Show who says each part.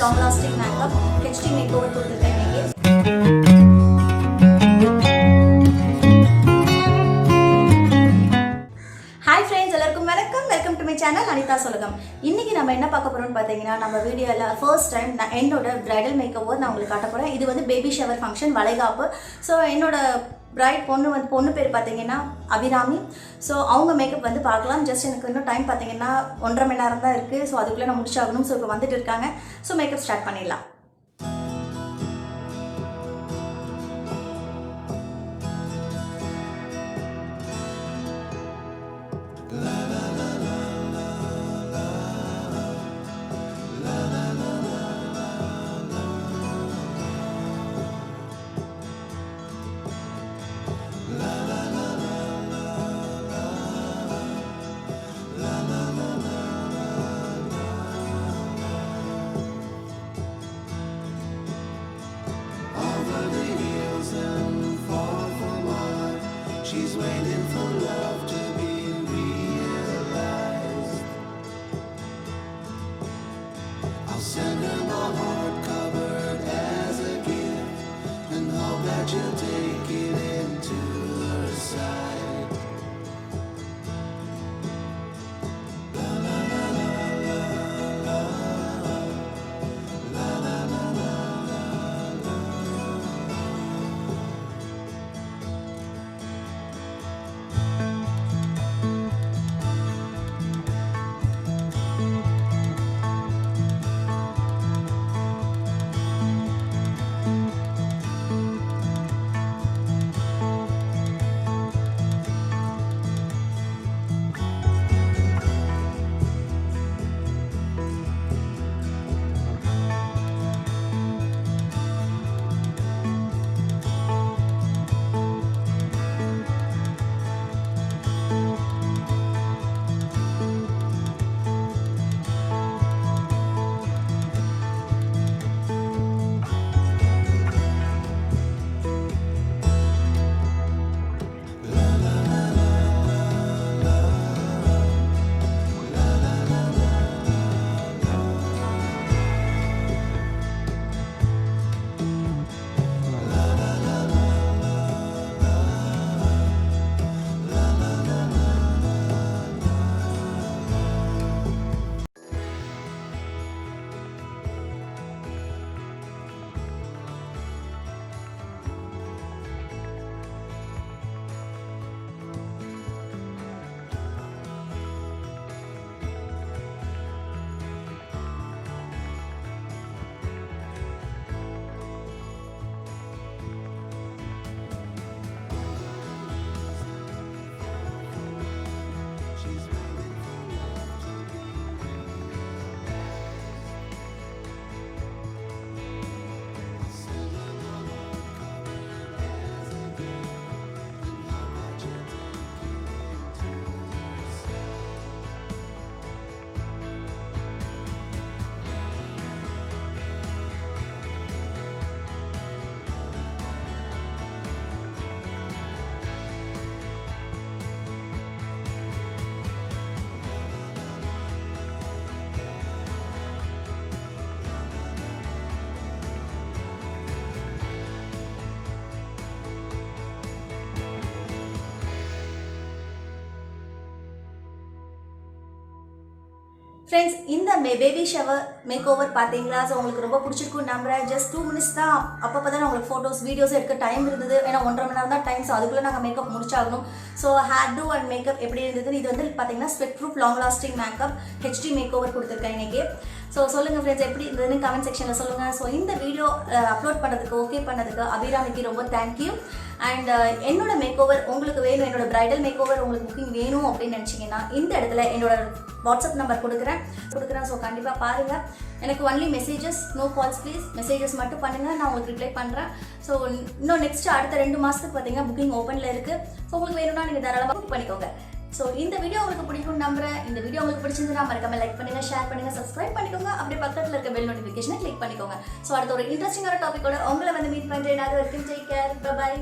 Speaker 1: long lasting makeup HD makeover கொடுத்திருக்கேன் இன்னைக்கு. Hi friends, எல்லாருக்கும் வணக்கம். Welcome to my channel Anitha சொல்லுகம். இன்னைக்கு நம்ம என்ன பார்க்க போறோம்னு பார்த்தீங்கன்னா, நம்ம வீடியோவில் ஃபர்ஸ்ட் டைம் நான் என்னோட பிரைடல் மேக்கோவர் நான் உங்களுக்கு காட்ட போகிறேன். இது வந்து பேபி ஷவர் ஃபங்க்ஷன் வளைகாப்பு. ஸோ என்னோட பிரைட் பொண்ணு பேர் பார்த்தீங்கன்னா அபிராமி. ஸோ அவங்க மேக்கப் வந்து பார்க்கலாம். ஜஸ்ட் எனக்கு இன்னும் டைம் பார்த்தீங்கன்னா 1.5 மணி நேரம் தான் இருக்குது. ஸோ அதுக்குள்ளே நான் முடிச்சாகணும். ஸோ இப்போ வந்துட்டு இருக்காங்க. ஸோ மேக்கப் ஸ்டார்ட் பண்ணிடலாம்.
Speaker 2: She's waiting for love to be realized. I'll send her my heart covered as a gift and hope that you'll take it into her side. La la la la la la la la la la.
Speaker 1: Friends, இந்த baby shower make over பார்த்தீங்களா? So உங்களுக்கு ரொம்ப பிடிச்சிருக்கும் நம்புறேன். Just 2 minutes தான். அப்பப்போ தான் உங்களுக்கு ஃபோட்டோஸ் வீடியோஸ் எடுக்க டைம் இருந்தது. ஏன்னா 1.5 மணி நேரம் தான் டைம். ஸோ அதுக்குள்ளே நாங்கள் மேக்கப் முடிச்சாகணும். So hairdo and makeup எப்படி இருந்தது? இது வந்து பார்த்தீங்கன்னா sweat proof long lasting makeup HD make ஓவர் கொடுத்துருக்கேன் இன்னைக்கு. ஸோ சொல்லுங்கள் ஃப்ரெண்ட்ஸ், எப்படி இருந்ததுன்னு கமெண்ட் செக்ஷனில் சொல்லுங்கள். ஸோ இந்த வீடியோ அப்லோட் பண்ணதுக்கு ஓகே பண்ணதுக்கு அபிராமிக்கு ரொம்ப தேங்க்யூ. அண்ட் என்னோட மேக் ஓவர் உங்களுக்கு வேணும், என்னோட பிரைடல் மேக் ஓவர் உங்களுக்கு புக்கிங் வேணும் அப்படின்னு நினச்சிங்கன்னா இந்த இடத்துல என்னோட வாட்ஸ்அப் நம்பர் கொடுக்குறேன். ஸோ கண்டிப்பாக பாருங்கள். எனக்கு only messages, no calls please. Messages மட்டும் பண்ணுங்கள், நான் உங்களுக்கு ரிப்ளை பண்ணுறேன். ஸோ இன்னும் நெக்ஸ்ட் அடுத்த 2 மாதத்துக்கு பார்த்தீங்கன்னா புக்கிங் ஓப்பனில் இருக்குது. ஸோ உங்களுக்கு வேணும்னா நீங்கள் தாராளமாக புக் பண்ணிக்கோங்க. ஸோ இந்த வீடியோ உங்களுக்கு பிடிக்கும் நம்புறேன். இந்த வீடியோ உங்களுக்கு பிடிச்சிருந்தா மறக்காம லைக் பண்ணுங்க, ஷேர் பண்ணுங்க, சப்ஸ்கிரைப் பண்ணிக்கோங்க. அப்படியே பக்கத்தில் இருக்க பெல் நோட்டிஃபிகேஷனை கிளிக் பண்ணிக்கோங்க. ஸோ அடுத்த ஒரு இன்ட்ரெஸ்டிங்கான டாபிக்கோட உங்களை வந்து மீட் பண்ணுறேன். அது வரைக்கும் டேக் கேர், பை.